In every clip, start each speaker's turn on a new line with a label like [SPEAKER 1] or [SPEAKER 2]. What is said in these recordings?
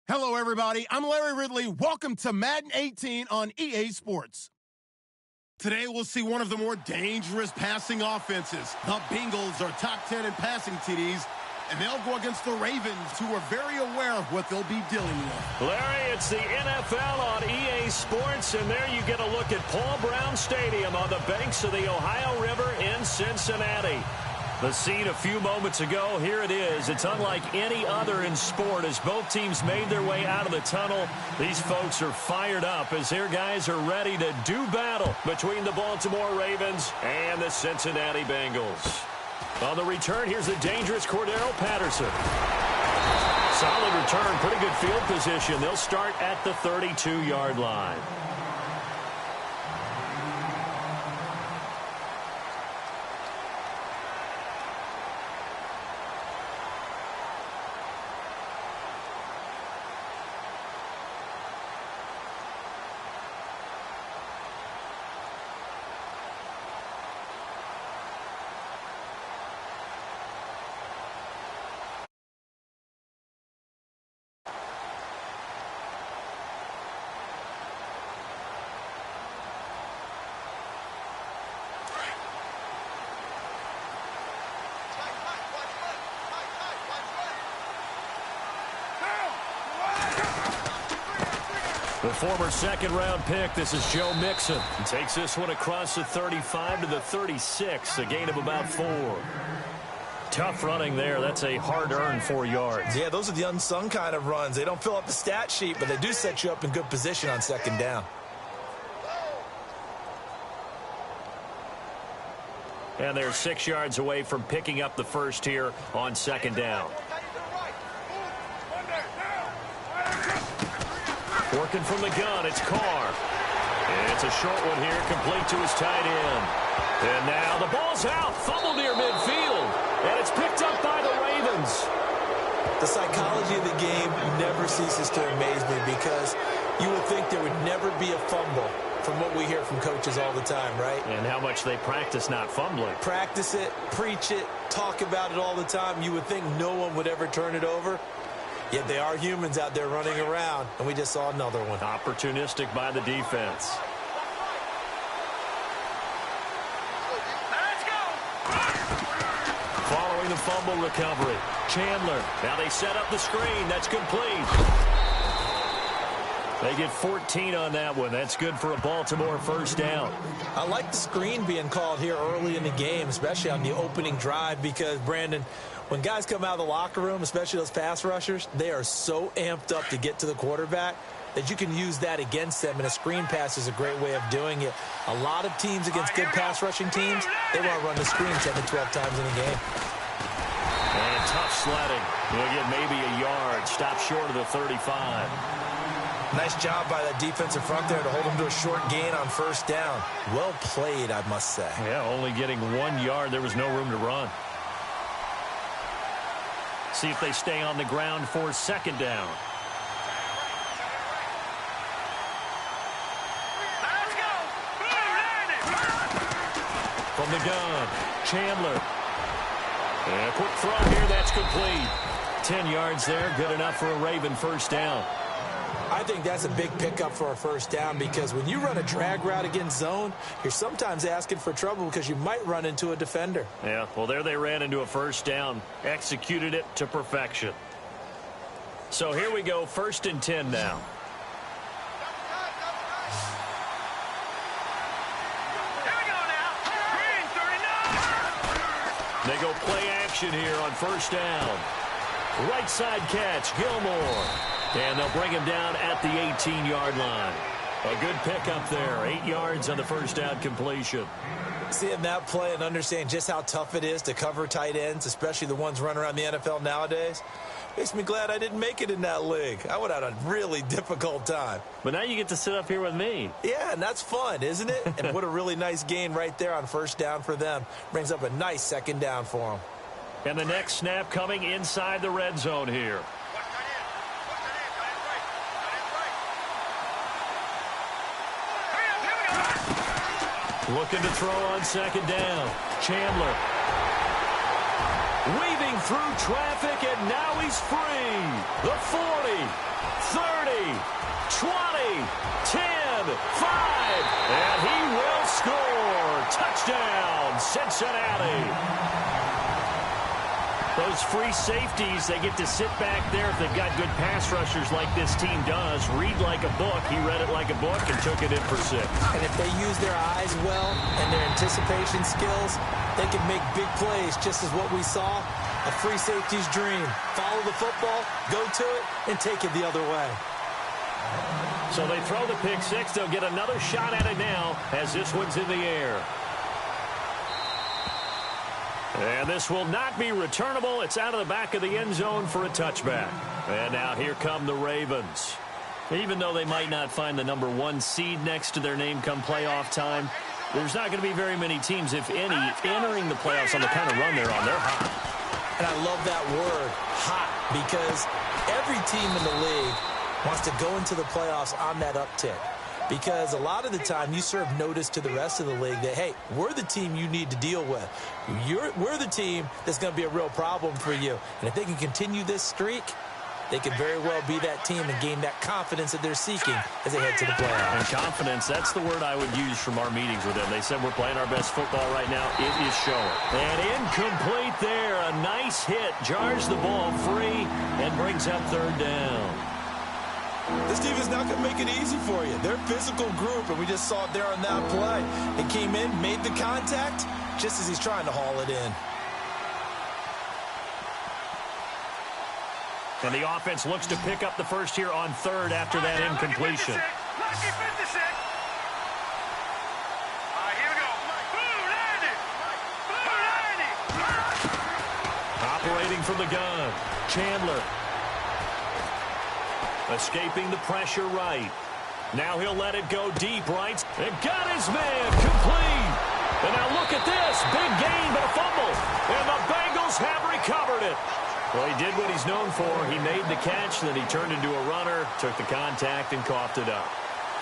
[SPEAKER 1] Hello, everybody. I'm Larry Ridley. Welcome to Madden 18 on EA Sports. Today, we'll see one of the more dangerous passing offenses. The Bengals are top 10 in passing TDs, and they'll go against the Ravens, who are very aware of what they'll be dealing with.
[SPEAKER 2] Larry, it's the NFL on EA Sports, and there you get a look at Paul Brown Stadium on the banks of the Ohio River in Cincinnati. The scene a few moments ago, here it is. It's unlike any other in sport as both teams made their way out of the tunnel. These folks are fired up as their guys are ready to do battle between the Baltimore Ravens and the Cincinnati Bengals. On the return, here's the dangerous Cordero Patterson. Solid return, pretty good field position. They'll start at the 32-yard line. The former second-round pick, this is Joe Mixon. He takes this one across the 35 to the 36, a gain of about 4. Tough running there. That's a hard-earned 4 yards.
[SPEAKER 3] Yeah, those are the unsung kind of runs. They don't fill up the stat sheet, but they do set you up in good position on second down.
[SPEAKER 2] And they're 6 yards away from picking up the first here on second down. Working from the gun, it's Carr. And it's a short one here, complete to his tight end. And now the ball's out, fumble near midfield. And it's picked up by the Ravens.
[SPEAKER 3] The psychology of the game never ceases to amaze me because you would think there would never be a fumble from what we hear from coaches all the time, right?
[SPEAKER 2] And how much they practice not fumbling.
[SPEAKER 3] Practice it, preach it, talk about it all the time. You would think no one would ever turn it over. Yet they are humans out there running around, and we just saw another one.
[SPEAKER 2] Opportunistic by the defense. Following the fumble recovery, Chandler. Now they set up the screen. That's complete. They get 14 on that one. That's good for a Baltimore first down.
[SPEAKER 3] I like the screen being called here early in the game, especially on the opening drive, because, Brandon, when guys come out of the locker room, especially those pass rushers, they are so amped up to get to the quarterback that you can use that against them, and a screen pass is a great way of doing it. A lot of teams against good pass rushing teams, they want to run the screen 10 to 12 times in a game.
[SPEAKER 2] And tough sledding. He'll get maybe a yard. Stop short of the 35.
[SPEAKER 3] Nice job by that defensive front there to hold him to a short gain on first down. Well played, I must say.
[SPEAKER 2] Yeah, only getting 1 yard. There was no room to run. See if they stay on the ground for second down. From the gun, Chandler. And a quick throw here, that's complete. 10 yards there, good enough for a Raven first down.
[SPEAKER 3] I think that's a big pickup for a first down because when you run a drag route against zone, you're sometimes asking for trouble because you might run into a defender.
[SPEAKER 2] Yeah, well, there they ran into a first down. Executed it to perfection. So here we go, 1st and 10 now. They go play action here on first down. Right side catch, Gilmore. And they'll bring him down at the 18-yard line. A good pickup there. 8 yards on the first down completion.
[SPEAKER 3] Seeing that play and understanding just how tough it is to cover tight ends, especially the ones running around the NFL nowadays, makes me glad I didn't make it in that league. I would have had a really difficult time.
[SPEAKER 2] But now you get to sit up here with me.
[SPEAKER 3] Yeah, and that's fun, isn't it? And what a really nice gain right there on first down for them. Brings up a nice second down for them.
[SPEAKER 2] And the next snap coming inside the red zone here. Looking to throw on second down. Chandler. weaving through traffic, and now he's free. The 40, 30, 20, 10, 5, and he will score. Touchdown, Cincinnati. Those free safeties, they get to sit back there if they've got good pass rushers like this team does. Read like a book. He read it like a book and took it in for 6.
[SPEAKER 3] And if they use their eyes well and their anticipation skills, they can make big plays, just as what we saw. A free safety's dream. Follow the football, go to it, and take it the other way.
[SPEAKER 2] So they throw the pick 6. They'll get another shot at it now as this one's in the air. And this will not be returnable. It's out of the back of the end zone for a touchback. And now here come the Ravens. Even though they might not find the number 1 seed next to their name come playoff time, there's not going to be very many teams, if any, entering the playoffs on the kind of run they're on. They're hot.
[SPEAKER 3] And I love that word, hot, because every team in the league wants to go into the playoffs on that uptick. Because a lot of the time you serve notice to the rest of the league that, hey, we're the team you need to deal with. We're the team that's going to be a real problem for you. And if they can continue this streak, they could very well be that team and gain that confidence that they're seeking as they head to the playoffs.
[SPEAKER 2] And confidence, that's the word I would use from our meetings with them. They said we're playing our best football right now. It is showing. And incomplete there. A nice hit. Jars the ball free and brings up 3rd down.
[SPEAKER 3] This team is not going to make it easy for you. They're a physical group, and we just saw it there on that play. It came in, made the contact, just as he's trying to haul it in.
[SPEAKER 2] And the offense looks to pick up the first here on 3rd after that incompletion. Operating from the gun, Chandler. Escaping the pressure right. Now he'll let it go deep right. And got his man complete. And now look at this. Big gain, but a fumble. And the Bengals have recovered it. Well, he did what he's known for. He made the catch, then he turned into a runner, took the contact, and coughed it up.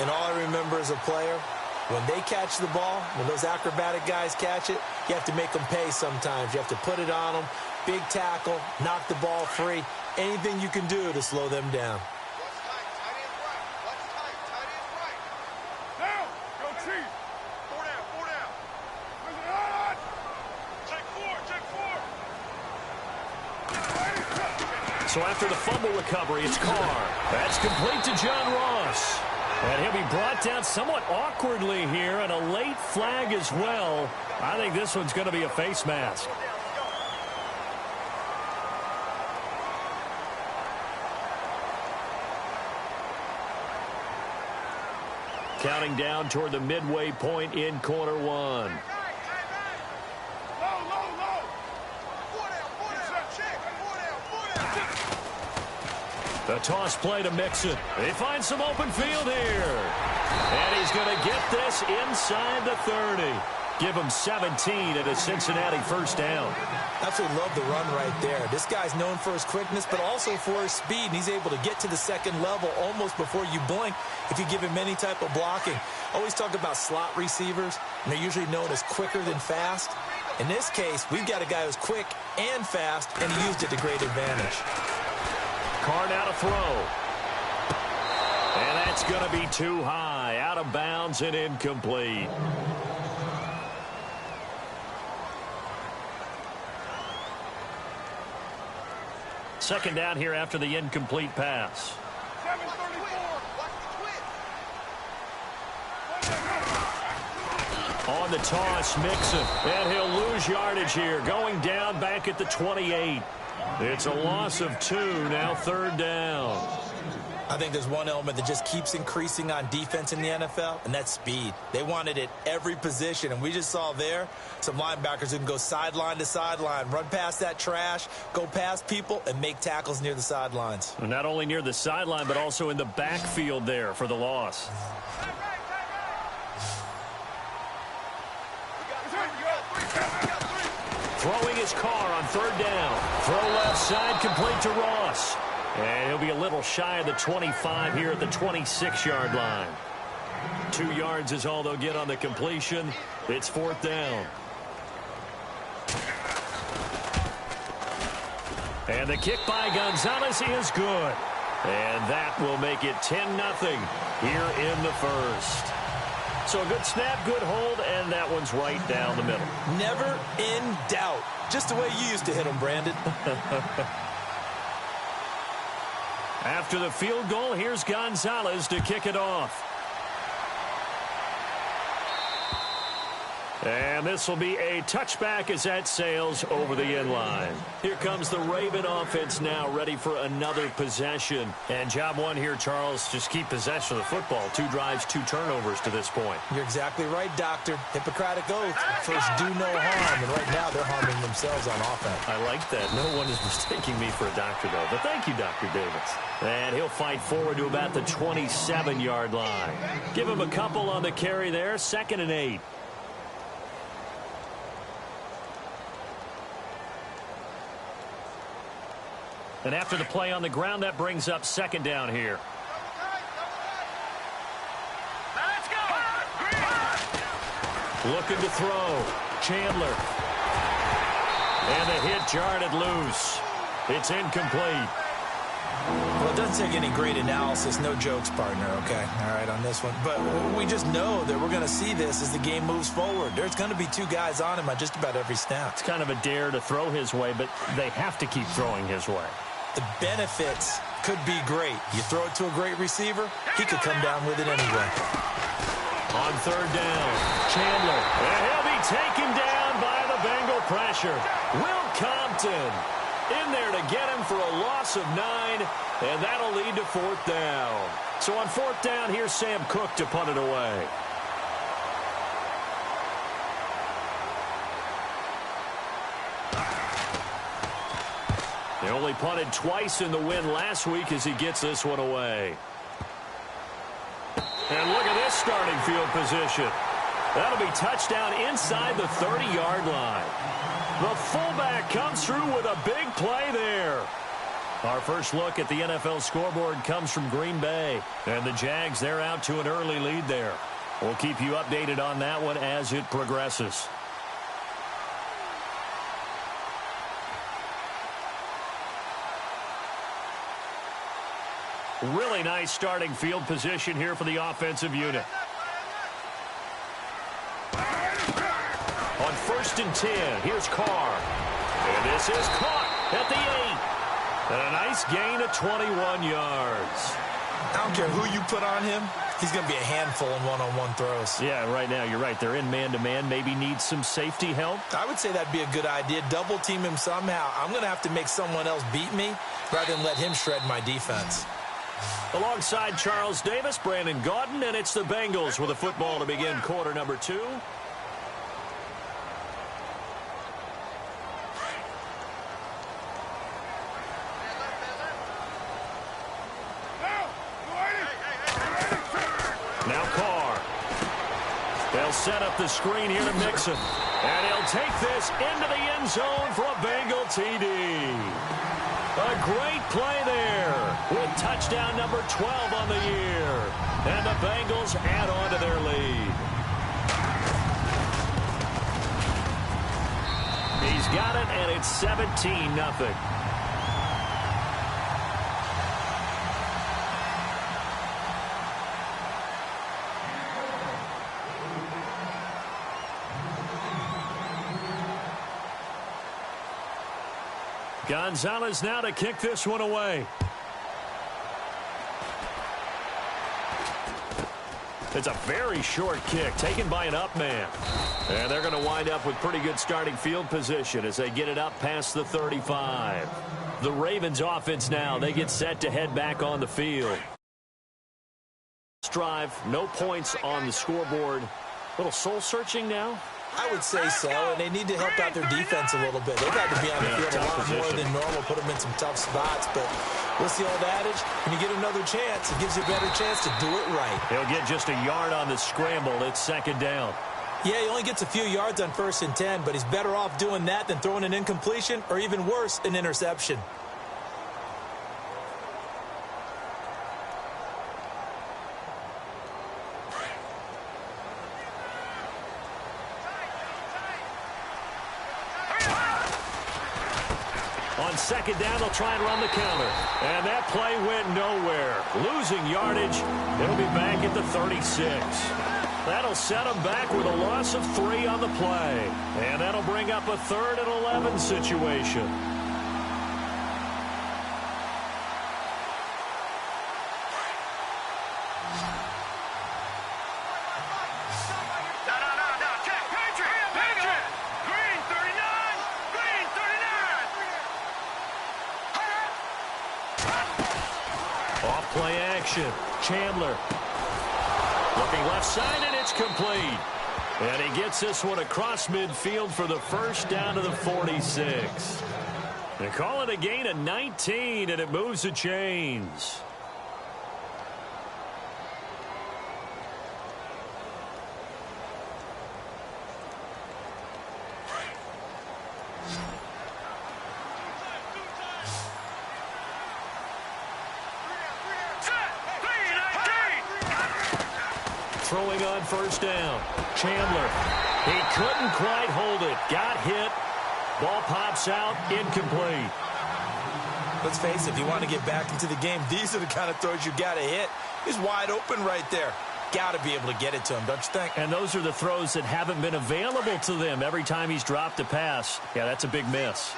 [SPEAKER 3] And all I remember as a player, when they catch the ball, when those acrobatic guys catch it, you have to make them pay sometimes. You have to put it on them. Big tackle, knock the ball free. Anything you can do to slow them down.
[SPEAKER 2] So after the fumble recovery, it's Carr. That's complete to John Ross. And he'll be brought down somewhat awkwardly here, and a late flag as well. I think this one's going to be a face mask. Counting down toward the midway point in quarter 1. The toss play to Mixon. They find some open field here. And he's going to get this inside the 30. Give him 17 at a Cincinnati first down.
[SPEAKER 3] Absolutely love the run right there. This guy's known for his quickness, but also for his speed. And he's able to get to the second level almost before you blink if you give him any type of blocking. Always talk about slot receivers, and they're usually known as quicker than fast. In this case, we've got a guy who's quick and fast, and he used it to great advantage.
[SPEAKER 2] Carr now to throw. And that's going to be too high. Out of bounds and incomplete. Second down here after the incomplete pass. On the toss, Mixon. And he'll lose yardage here. Going down back at the 28. It's a loss of 2, now 3rd down.
[SPEAKER 3] I think there's one element that just keeps increasing on defense in the NFL, and that's speed. They want it at every position, and we just saw there some linebackers who can go sideline to sideline, run past that trash, go past people, and make tackles near the sidelines.
[SPEAKER 2] And not only near the sideline, but also in the backfield there for the loss. Throwing his Carr on 3rd down. Throw left side, complete to Ross. And he'll be a little shy of the 25 here at the 26-yard line. 2 yards is all they'll get on the completion. It's 4th down. And the kick by Gonzalez is good. And that will make it 10-0 here in the first. So a good snap, good hold, and that one's right down the middle.
[SPEAKER 3] Never in doubt. Just the way you used to hit them, Brandon.
[SPEAKER 2] After the field goal, here's Gonzalez to kick it off. And this will be a touchback as that sails over the end line. Here comes the Raven offense now, ready for another possession. And job one here, Charles, just keep possession of the football. 2 drives, 2 turnovers to this point.
[SPEAKER 3] You're exactly right, Doctor. Hippocratic oath. First, do no harm. And right now, they're harming themselves on offense.
[SPEAKER 2] I like that. No one is mistaking me for a doctor, though. But thank you, Dr. Davis. And he'll fight forward to about the 27-yard line. Give him a couple on the carry there. 2nd and 8. And after the play on the ground, that brings up 2nd down here. Looking to throw. Chandler. And the hit jarred loose. It's incomplete.
[SPEAKER 3] Well, it doesn't take any great analysis. No jokes, partner, okay? All right, on this one. But we just know that we're going to see this as the game moves forward. There's going to be 2 guys on him on just about every snap.
[SPEAKER 2] It's kind of a dare to throw his way, but they have to keep throwing his way.
[SPEAKER 3] The benefits could be great. You throw it to a great receiver, he could come down with it anyway.
[SPEAKER 2] On 3rd down, Chandler. And he'll be taken down by the Bengal pressure. Will Compton in there to get him for a loss of 9, and that'll lead to 4th down. So on 4th down, here's Sam Cook to punt it away. They only punted twice in the win last week as he gets this one away. And look at this starting field position. That'll be touchdown inside the 30-yard line. The fullback comes through with a big play there. Our first look at the NFL scoreboard comes from Green Bay. And the Jags, they're out to an early lead there. We'll keep you updated on that one as it progresses. Really nice starting field position here for the offensive unit. On 1st and 10, here's Carr. And this is caught at the 8. And a nice gain of 21 yards.
[SPEAKER 3] I don't care who you put on him. He's going to be a handful in one-on-one throws.
[SPEAKER 2] Yeah, right now, you're right. They're in man-to-man. Maybe need some safety help.
[SPEAKER 3] I would say that'd be a good idea. Double team him somehow. I'm going to have to make someone else beat me rather than let him shred my defense.
[SPEAKER 2] Alongside Charles Davis, Brandon Gaudin, and it's the Bengals with a football to begin quarter number 2. Now Carr. They'll set up the screen here to Mixon. And he'll take this into the end zone for a Bengal TD. A great play there with touchdown number 12 on the year. And the Bengals add on to their lead. He's got it, and it's 17-0. Gonzalez now to kick this one away. It's a very short kick taken by an up man. And they're going to wind up with pretty good starting field position as they get it up past the 35. The Ravens offense now, they get set to head back on the field. Drive, no points on the scoreboard. A little soul searching now.
[SPEAKER 3] I would say so, and they need to help out their defense a little bit. They've got to be on the field a lot more than normal, put them in some tough spots. But what's the old adage? When you get another chance, it gives you a better chance to do it right.
[SPEAKER 2] He'll get just a yard on the scramble. It's 2nd down.
[SPEAKER 3] Yeah, he only gets a few yards on 1st and 10, but he's better off doing that than throwing an incompletion or even worse, an interception. On
[SPEAKER 2] On second down, they'll try and run the counter. And that play went nowhere. Losing yardage. It'll be back at the 36. That'll set them back with a loss of 3 on the play. And that'll bring up a 3rd and 11 situation. Off-play action. Chandler. Looking left side, and it's complete. And he gets this one across midfield for the first down to the 46. They call it a gain of 19, and it moves the chains. Throwing on first down. Chandler. He couldn't quite hold it. Got hit. Ball pops out. Incomplete.
[SPEAKER 3] Let's face it, if you want to get back into the game, these are the kind of throws you got to hit. He's wide open right there. Got to be able to get it to him, don't you think?
[SPEAKER 2] And those are the throws that haven't been available to them every time he's dropped a pass. Yeah, that's a big miss.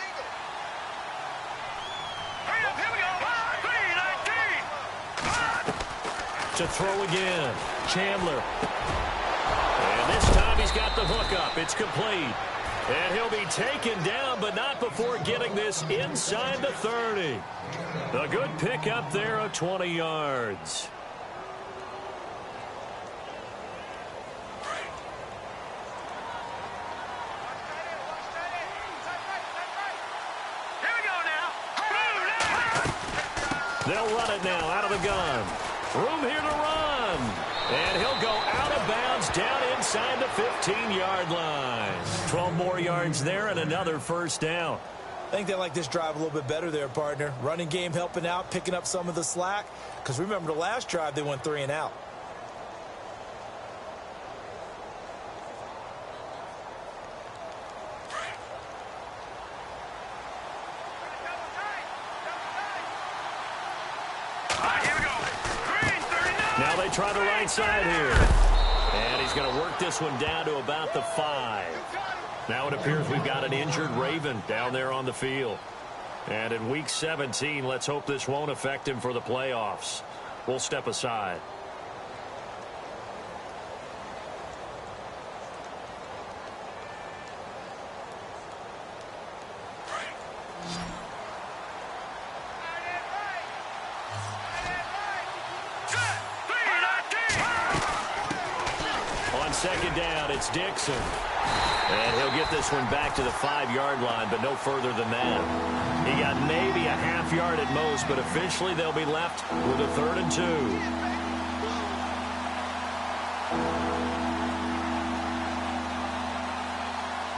[SPEAKER 2] To throw again. Chandler. And this time he's got the hook up. It's complete. And he'll be taken down, but not before getting this inside the 30. A good pickup there of 20 yards. They'll run it now out of the gun. Room here to run. And he'll go out of bounds down inside the 15-yard line. 12 more yards there and another first down.
[SPEAKER 3] I think they like this drive a little bit better there, partner. Running game helping out, picking up some of the slack. Because remember the last drive, they went 3 and out.
[SPEAKER 2] Now they try the right side here. And he's going to work this one down to about the 5. Now it appears we've got an injured Raven down there on the field. And in Week 17, let's hope this won't affect him for the playoffs. We'll step aside. Second down, it's Dixon. And he'll get this one back to the 5-yard line, but no further than that. He got maybe a half yard at most, but officially they'll be left with a 3rd and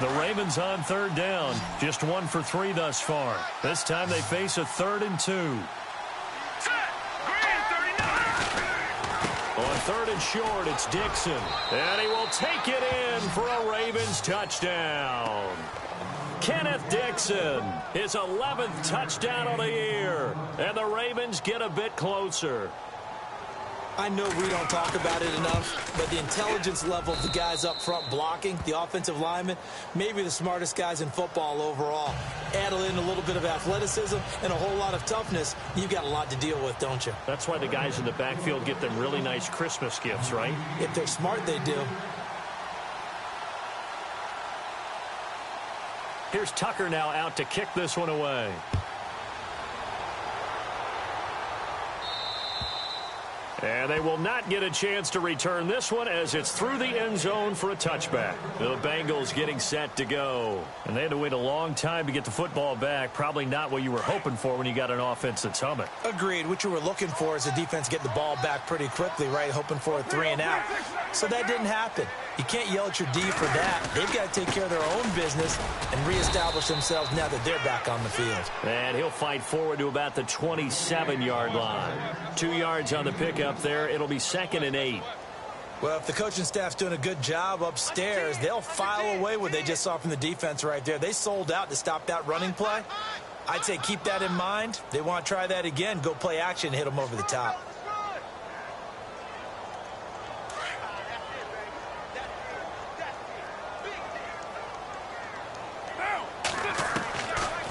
[SPEAKER 2] 2. The Ravens on 3rd down. Just 1 for 3 thus far. This time they face a 3rd and 2. On 3rd and short, it's Dixon. And he will take it in for a Ravens touchdown. Kenneth Dixon, his 11th touchdown of the year. And the Ravens get a bit closer.
[SPEAKER 3] I know we don't talk about it enough, but the intelligence level of the guys up front blocking, the offensive linemen, maybe the smartest guys in football overall. Add in a little bit of athleticism and a whole lot of toughness, you've got a lot to deal with, don't you?
[SPEAKER 2] That's why the guys in the backfield get them really nice Christmas gifts, right?
[SPEAKER 3] If they're smart, they do.
[SPEAKER 2] Here's Tucker now out to kick this one away. And they will not get a chance to return this one as it's through the end zone for a touchback. The Bengals getting set to go. And they had to wait a long time to get the football back. Probably not what you were hoping for when you got an offense that's humming.
[SPEAKER 3] Agreed. What you were looking for is the defense getting the ball back pretty quickly, right? Hoping for a 3 and out. So that didn't happen. You can't yell at your D for that. They've got to take care of their own business and reestablish themselves now that they're back on the field.
[SPEAKER 2] And he'll fight forward to about the 27-yard line. 2 yards on the pickup there. It'll be 2nd and 8.
[SPEAKER 3] Well, if the coaching staff's doing a good job upstairs, they'll file away what they just saw from the defense right there. They sold out to stop that running play. I'd say keep that in mind. They want to try that again. Go play action, hit them over the top.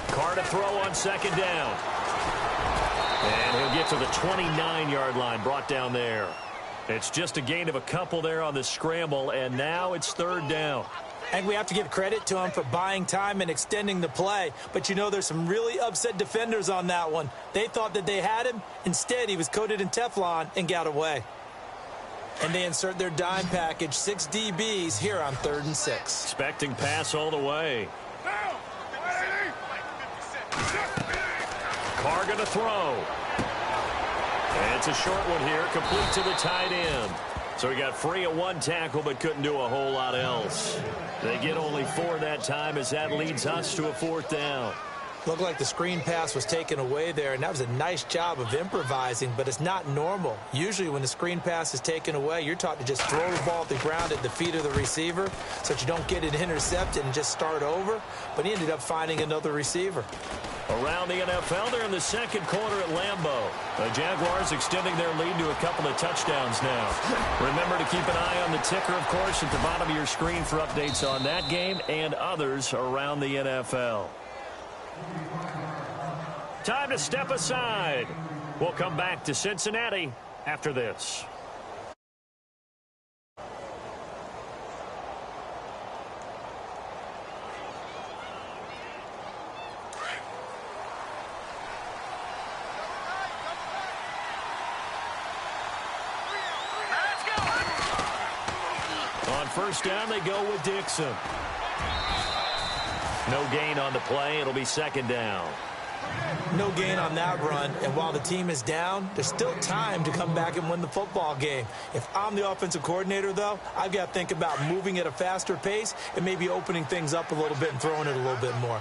[SPEAKER 2] Carr to throw on second down. And he'll get to the 29-yard line, brought down there. It's just a gain of a couple there on the scramble, and now it's third down.
[SPEAKER 3] And we have to give credit to him for buying time and extending the play. But, you know, there's some really upset defenders on that one. They thought that they had him. Instead, he was coated in Teflon and got away. And they insert their dime package, 6 DBs here on 3rd and 6.
[SPEAKER 2] Expecting pass all the way. Carr going to throw. And it's a short one here, complete to the tight end. So he got free at one tackle but couldn't do a whole lot else. They get only 4 that time as that leads us to a 4th down.
[SPEAKER 3] Looked like the screen pass was taken away there, and that was a nice job of improvising, but it's not normal. Usually when the screen pass is taken away, you're taught to just throw the ball at the ground at the feet of the receiver so that you don't get it intercepted and just start over, but he ended up finding another receiver.
[SPEAKER 2] Around the NFL, they're in the second quarter at Lambeau. The Jaguars extending their lead to a couple of touchdowns now. Remember to keep an eye on the ticker, of course, at the bottom of your screen for updates on that game and others around the NFL. Time to step aside. We'll come back to Cincinnati after this. On first down, they go with Dixon. No gain on the play. It'll be second down.
[SPEAKER 3] No gain on that run, and while the team is down, there's still time to come back and win the football game. If I'm the offensive coordinator, though, I've got to think about moving at a faster pace and maybe opening things up a little bit and throwing it a little bit more.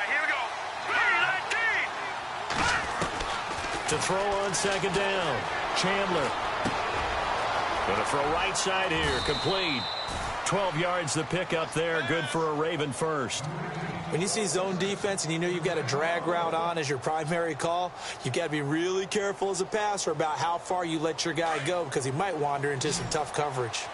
[SPEAKER 2] Here we go. To throw on second down, Chandler. Going to throw right side here, complete. 12 yards the pick up there, good for a Raven first.
[SPEAKER 3] When you see zone defense and you know you've got a drag route on as your primary call, you've got to be really careful as a passer about how far you let your guy go because he might wander into some tough coverage.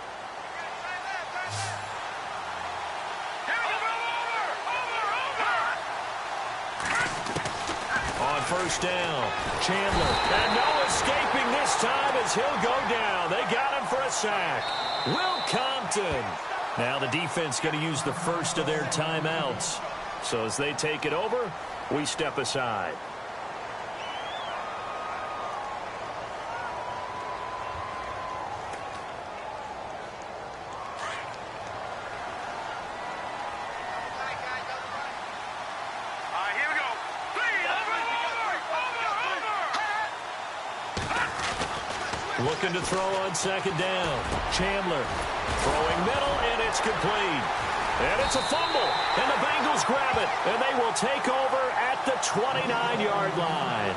[SPEAKER 2] On first down, Chandler. And no escaping this time as he'll go down. They got him for a sack. Will Compton. Now the defense going to use the first of their timeouts. So as they take it over, we step aside. Here we go. Looking to throw on second down. Chandler throwing middle, and it's complete. And it's a fumble, and the Bengals grab it, and they will take over at the 29-yard line.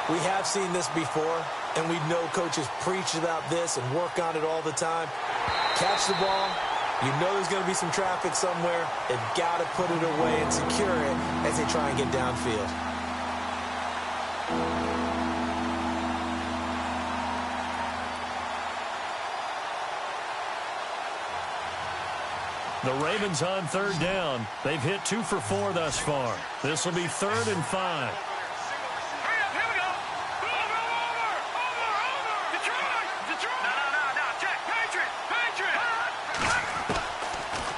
[SPEAKER 3] We have seen this before, and we know coaches preach about this and work on it all the time. Catch the ball. You know there's going to be some traffic somewhere. They've got to put it away and secure it as they try and get downfield.
[SPEAKER 2] The Ravens on third down. They've hit 2 for 4 thus far. This will be 3rd and 5.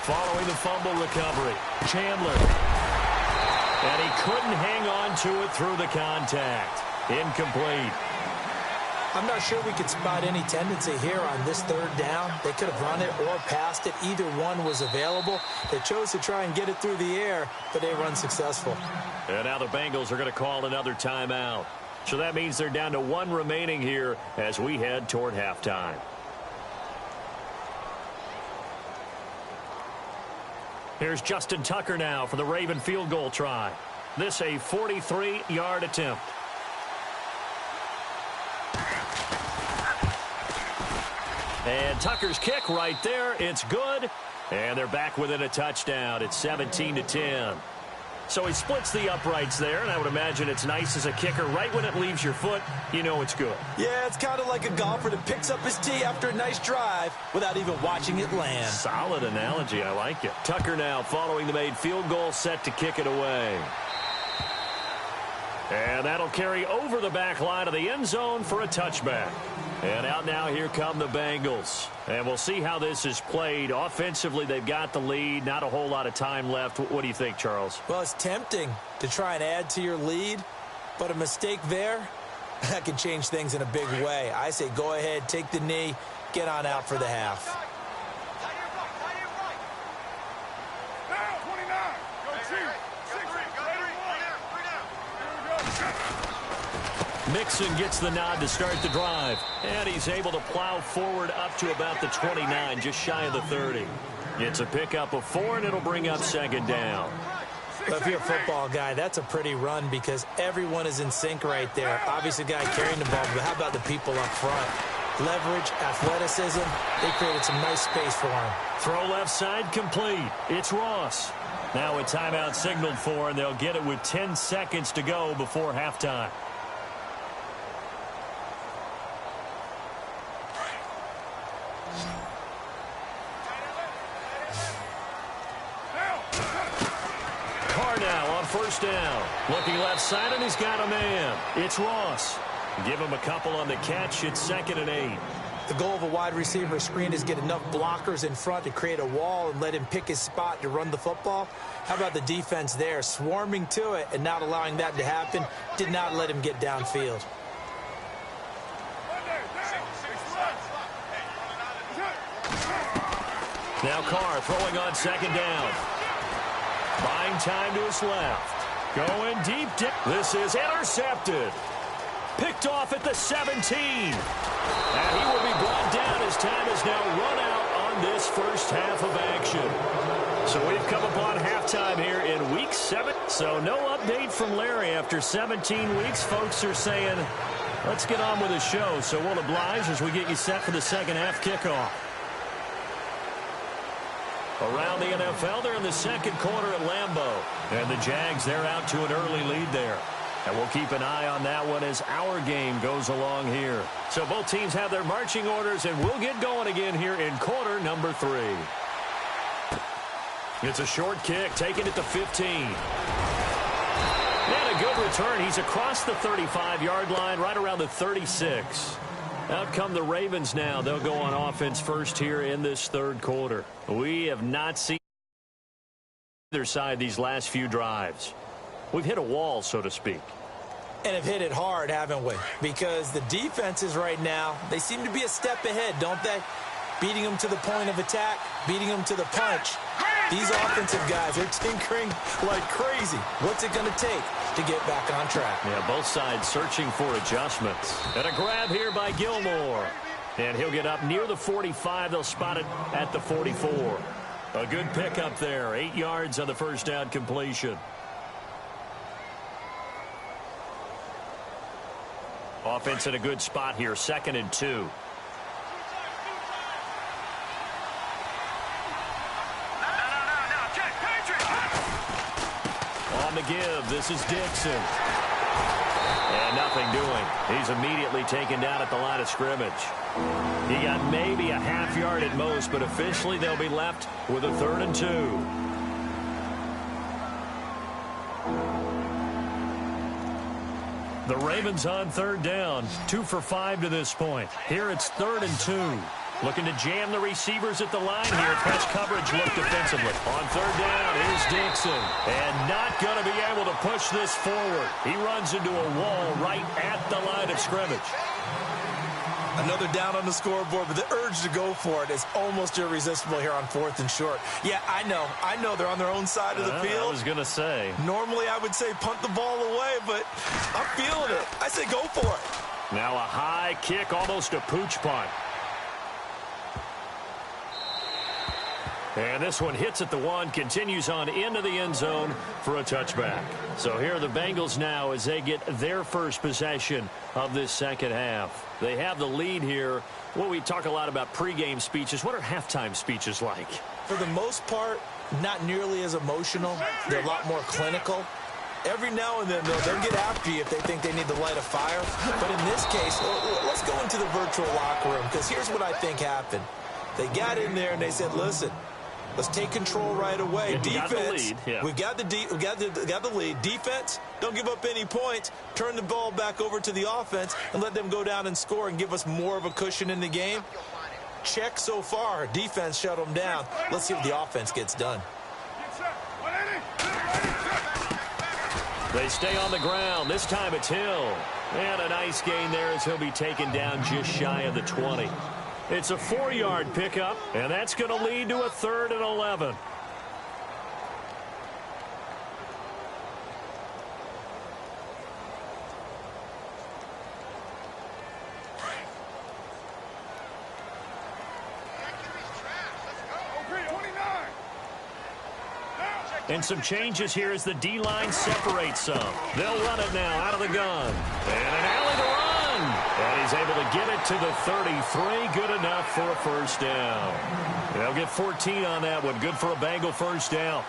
[SPEAKER 2] Following the fumble recovery, Chandler. And he couldn't hang on to it through the contact. Incomplete.
[SPEAKER 3] I'm not sure we could spot any tendency here on this third down. They could have run it or passed it. Either one was available. They chose to try and get it through the air, but they were unsuccessful.
[SPEAKER 2] And now the Bengals are going to call another timeout. So that means they're down to 1 remaining here as we head toward halftime. Here's Justin Tucker now for the Raven field goal try. This a 43-yard attempt. And Tucker's kick right there. It's good. And they're back within a touchdown. It's 17-10. So he splits the uprights there, and I would imagine it's nice as a kicker. Right when it leaves your foot, you know it's good.
[SPEAKER 3] Yeah, it's kind of like a golfer that picks up his tee after a nice drive without even watching it land.
[SPEAKER 2] Solid analogy. I like it. Tucker now following the made field goal, set to kick it away. And that'll carry over the back line of the end zone for a touchback. And out now, here come the Bengals. And we'll see how this is played. Offensively, they've got the lead. Not a whole lot of time left. What do you think, Charles?
[SPEAKER 3] Well, it's tempting to try and add to your lead, but a mistake there, that can change things in a big way. I say go ahead, take the knee, get on out for the half.
[SPEAKER 2] Mixon gets the nod to start the drive, and he's able to plow forward up to about the 29, just shy of the 30. It's a pickup of 4, and it'll bring up second down.
[SPEAKER 3] But if you're a football guy, that's a pretty run because everyone is in sync right there. Obviously, the guy carrying the ball, but how about the people up front? Leverage, athleticism, they created some nice space for him.
[SPEAKER 2] Throw left side complete. It's Ross. Now a timeout signaled for, and they'll get it with 10 seconds to go before halftime. First down. Looking left side, and he's got a man. It's Ross. Give him a couple on the catch. It's 2nd and 8.
[SPEAKER 3] The goal of a wide receiver screen is get enough blockers in front to create a wall and let him pick his spot to run the football. How about the defense there? Swarming to it and not allowing that to happen. Did not let him get downfield.
[SPEAKER 2] Now Carr throwing on 2nd down. Buying time to his left. Going deep. This is intercepted. Picked off at the 17. And he will be brought down as time has now run out on this first half of action. So we've come upon halftime here in week 7. So no update from Larry after 17 weeks. Folks are saying, let's get on with the show. So we'll oblige as we get you set for the second half kickoff. Around the NFL, they're in the second quarter at Lambeau. And the Jags, they're out to an early lead there. And we'll keep an eye on that one as our game goes along here. So both teams have their marching orders, and we'll get going again here in quarter number 3. It's a short kick, taking it to 15. And a good return. He's across the 35-yard line, right around the 36. Out come the Ravens now. They'll go on offense first here in this third quarter. We have not seen either side these last few drives. We've hit a wall, so to speak.
[SPEAKER 3] And have hit it hard, haven't we? Because the defenses right now, they seem to be a step ahead, don't they? Beating them to the point of attack, beating them to the punch. These offensive guys are tinkering like crazy. What's it going to take to get back on track?
[SPEAKER 2] Yeah, both sides searching for adjustments. And a grab here by Gilmore. And he'll get up near the 45. They'll spot it at the 44. A good pickup there. 8 yards on the first down completion. Offense in a good spot here. 2nd and 2. On the give, this is Dixon. And nothing doing. He's immediately taken down at the line of scrimmage. He got maybe a half yard at most, but officially they'll be left with a 3rd and 2. The Ravens on 3rd down. 2 for 5 to this point. Here it's 3rd and 2. Looking to jam the receivers at the line here. Press coverage look defensively. On 3rd down, here's Dixon. And not going to be able to push this forward. He runs into a wall right at the line of scrimmage.
[SPEAKER 3] Another down on the scoreboard, but the urge to go for it is almost irresistible here on 4th and short. Yeah, I know they're on their own side of the field.
[SPEAKER 2] I was going to say.
[SPEAKER 3] Normally I would say punt the ball away, but I'm feeling it. I say go for it.
[SPEAKER 2] Now a high kick, almost a pooch punt. And this one hits at the 1, continues on into the end zone for a touchback. So here are the Bengals now as they get their first possession of this second half. They have the lead here. Well, we talk a lot about pregame speeches. What are halftime speeches like?
[SPEAKER 3] For the most part, not nearly as emotional. They're a lot more clinical. Every now and then, they'll get after you if they think they need to light a fire. But in this case, let's go into the virtual locker room, because here's what I think happened. They got in there and they said, listen, let's take control right away. Defense, we've got the lead. Defense, don't give up any points. Turn the ball back over to the offense and let them go down and score and give us more of a cushion in the game. Check so far. Defense shut them down. Let's see what the offense gets done.
[SPEAKER 2] They stay on the ground. This time it's Hill. And a nice gain there as he'll be taken down just shy of the 20. It's a 4-yard pickup, and that's going to lead to a 3rd and 11. And some changes here as the D-line separates some. They'll run it now out of the gun. And an alley to run. And he's able to get it to the 33. Good enough for a first down. They'll get 14 on that one. Good for a Bengal first down.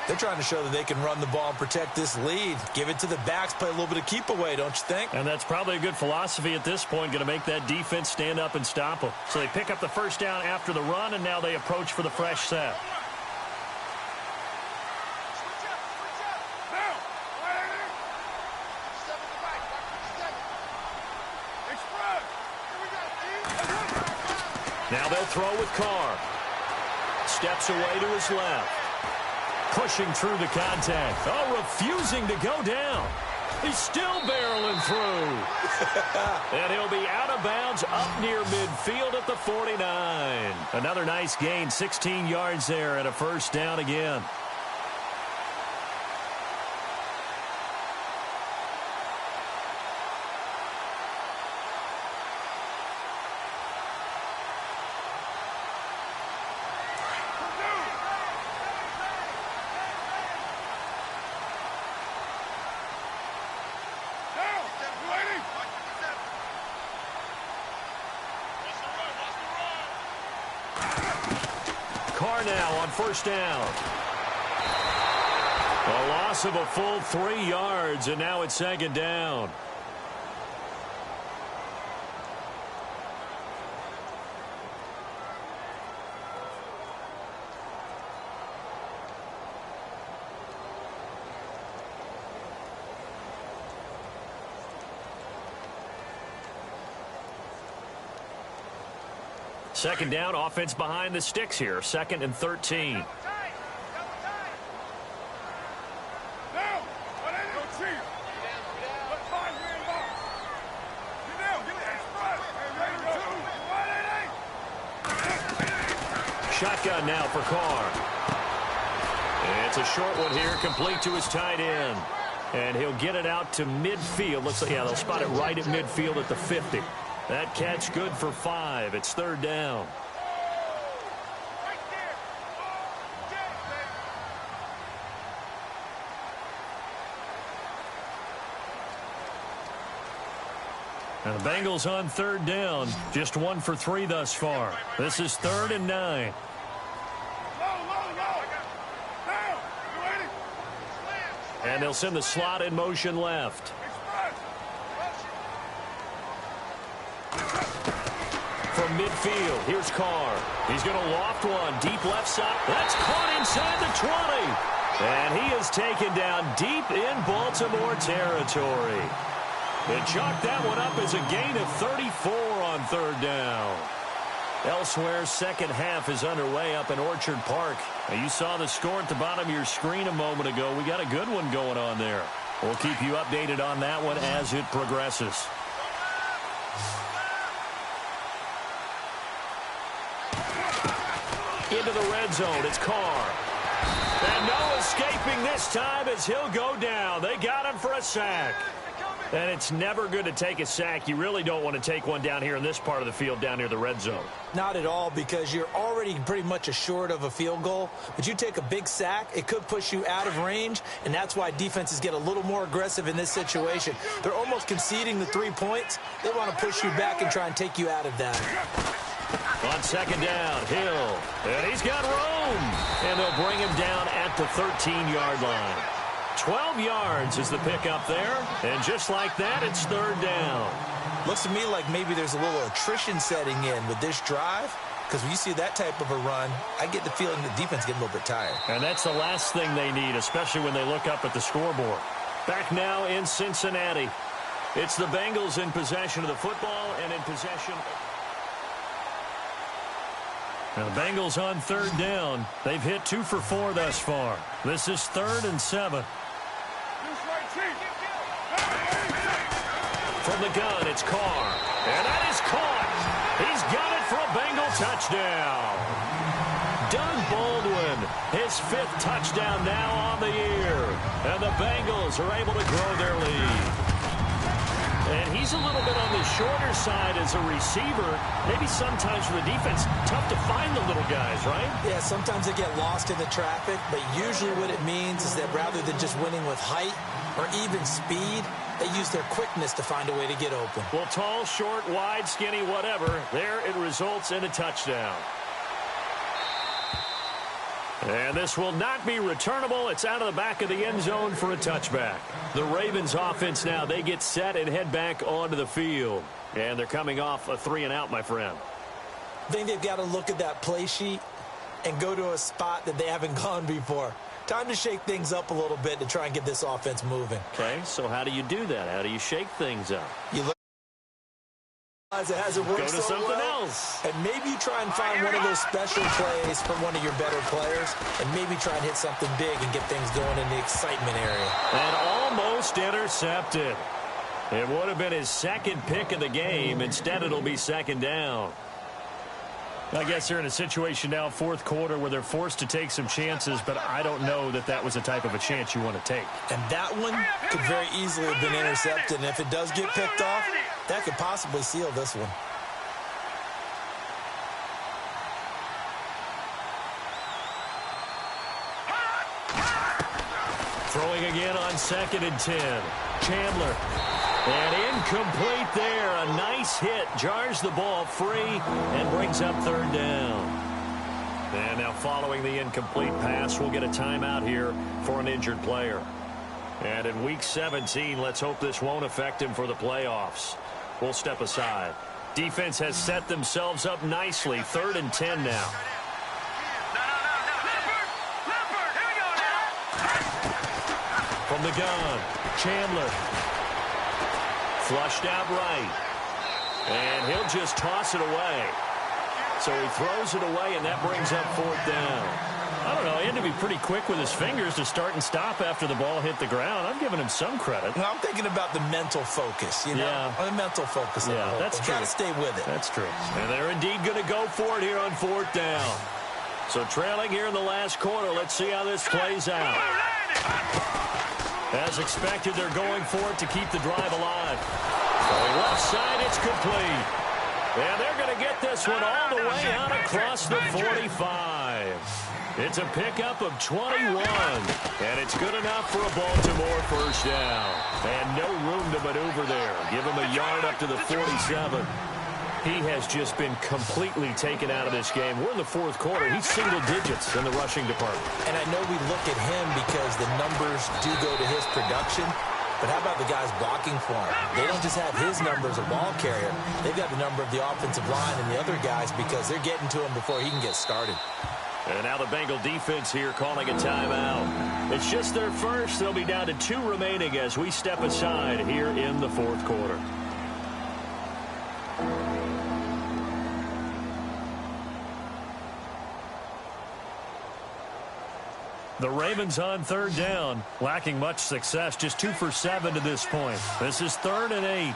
[SPEAKER 3] They're trying to show that they can run the ball and protect this lead. Give it to the backs, play a little bit of keep away, don't you think?
[SPEAKER 2] And that's probably a good philosophy at this point, going to make that defense stand up and stop them. So they pick up the first down after the run, and now they approach for the fresh set. Now they'll throw with Carr. Steps away to his left. Pushing through the contact. Oh, refusing to go down. He's still barreling through. And he'll be out of bounds up near midfield at the 49. Another nice gain, 16 yards there and a first down again. Carr now on first down. A loss of a full 3 yards, and now it's second down. Second down, offense behind the sticks here. 2nd and 13. Shotgun now for Carr. And it's a short one here, complete to his tight end. And he'll get it out to midfield. Looks like, yeah, they'll spot it right at midfield at the 50. That catch good for 5. It's 3rd down. And the Bengals on 3rd down. Just 1 for 3 thus far. This is 3rd and 9. And they'll send the slot in motion left. From midfield, here's Carr. He's going to loft one deep left side. That's caught inside the 20. And he is taken down deep in Baltimore territory. They chalked that one up as a gain of 34 on 3rd down. Elsewhere, second half is underway up in Orchard Park. Now, you saw the score at the bottom of your screen a moment ago. We got a good one going on there. We'll keep you updated on that one as it progresses. Into the red zone, it's Carr. And no escaping this time as he'll go down. They got him for a sack. And it's never good to take a sack. You really don't want to take one down here in this part of the field down near the red zone.
[SPEAKER 3] Not at all, because you're already pretty much assured of a field goal. But you take a big sack, it could push you out of range, and that's why defenses get a little more aggressive in this situation. They're almost conceding the 3 points. They want to push you back and try and take you out of that.
[SPEAKER 2] On second down, Hill. And he's got room. And they'll bring him down at the 13-yard line. 12 yards is the pickup there. And just like that, it's third down.
[SPEAKER 3] Looks to me like maybe there's a little attrition setting in with this drive. Because when you see that type of a run, I get the feeling the defense getting a little bit tired.
[SPEAKER 2] And that's the last thing they need, especially when they look up at the scoreboard. Back now in Cincinnati. It's the Bengals in possession of the football and in possession. Now the Bengals on third down. They've hit 2 for 4 thus far. This is 3rd and 7. From the gun, it's Carr. And that is caught. He's got it for a Bengal touchdown. Doug Baldwin, his 5th touchdown now on the year. And the Bengals are able to grow their lead. And he's a little bit on the shorter side as a receiver. Maybe sometimes for the defense, tough to find the little guys, right?
[SPEAKER 3] Yeah, sometimes they get lost in the traffic, but usually what it means is that rather than just winning with height or even speed, they use their quickness to find a way to get open.
[SPEAKER 2] Well, tall, short, wide, skinny, whatever, there it results in a touchdown. And this will not be returnable. It's out of the back of the end zone for a touchback. The Ravens offense now, they get set and head back onto the field. And they're coming off a 3-and-out, my friend.
[SPEAKER 3] I think they've got to look at that play sheet and go to a spot that they haven't gone before. Time to shake things up a little bit to try and get this offense moving.
[SPEAKER 2] Okay, so how do you do that? How do you shake things up?
[SPEAKER 3] You look it hasn't worked
[SPEAKER 2] Go to
[SPEAKER 3] so
[SPEAKER 2] something
[SPEAKER 3] well,
[SPEAKER 2] else.
[SPEAKER 3] and maybe try and find one of those special plays from one of your better players, and maybe try and hit something big and get things going in the excitement area.
[SPEAKER 2] And almost intercepted. It would have been his 2nd pick of the game. Instead, it'll be 2nd down. I guess they're in a situation now, 4th quarter, where they're forced to take some chances, but I don't know that that was the type of a chance you want to take.
[SPEAKER 3] And that one could very easily have been intercepted, and if it does get picked off, that could possibly seal this one.
[SPEAKER 2] Throwing again on 2nd and 10. Chandler. And incomplete there. A nice hit. Jars the ball free and brings up 3rd down. And now following the incomplete pass, we'll get a timeout here for an injured player. And in Week 17, let's hope this won't affect him for the playoffs. We'll step aside. Defense has set themselves up nicely. 3rd and 10 now. From the gun, Chandler. Flushed out right. And he'll just toss it away. So he throws it away, and that brings up 4th down. I don't know. He had to be pretty quick with his fingers to start and stop after the ball hit the ground. I'm giving him some credit.
[SPEAKER 3] Well, I'm thinking about the mental focus, you know?
[SPEAKER 2] Yeah.
[SPEAKER 3] The mental focus.
[SPEAKER 2] Yeah, that's true.
[SPEAKER 3] Got to stay with it.
[SPEAKER 2] That's true. And they're indeed going to go for it here on 4th down. So trailing here in the last quarter. Let's see how this plays out. As expected, they're going for it to keep the drive alive. Going left side, it's complete. And they're going to get this one all the way out across the 45. It's a pickup of 21. And it's good enough for a Baltimore 1st down. And no room to maneuver there. Give him a yard up to the 47. He has just been completely taken out of this game. We're in the 4th quarter. He's single digits in the rushing department.
[SPEAKER 3] And I know we look at him because the numbers do go to his production. But how about the guys blocking for him? They don't just have his number as a ball carrier. They've got the number of the offensive line and the other guys because they're getting to him before he can get started.
[SPEAKER 2] And now the Bengal defense here calling a timeout. It's just their first. They'll be down to 2 remaining as we step aside here in the 4th quarter. The Ravens on 3rd down, lacking much success, just 2 for 7 to this point. This is 3rd and 8.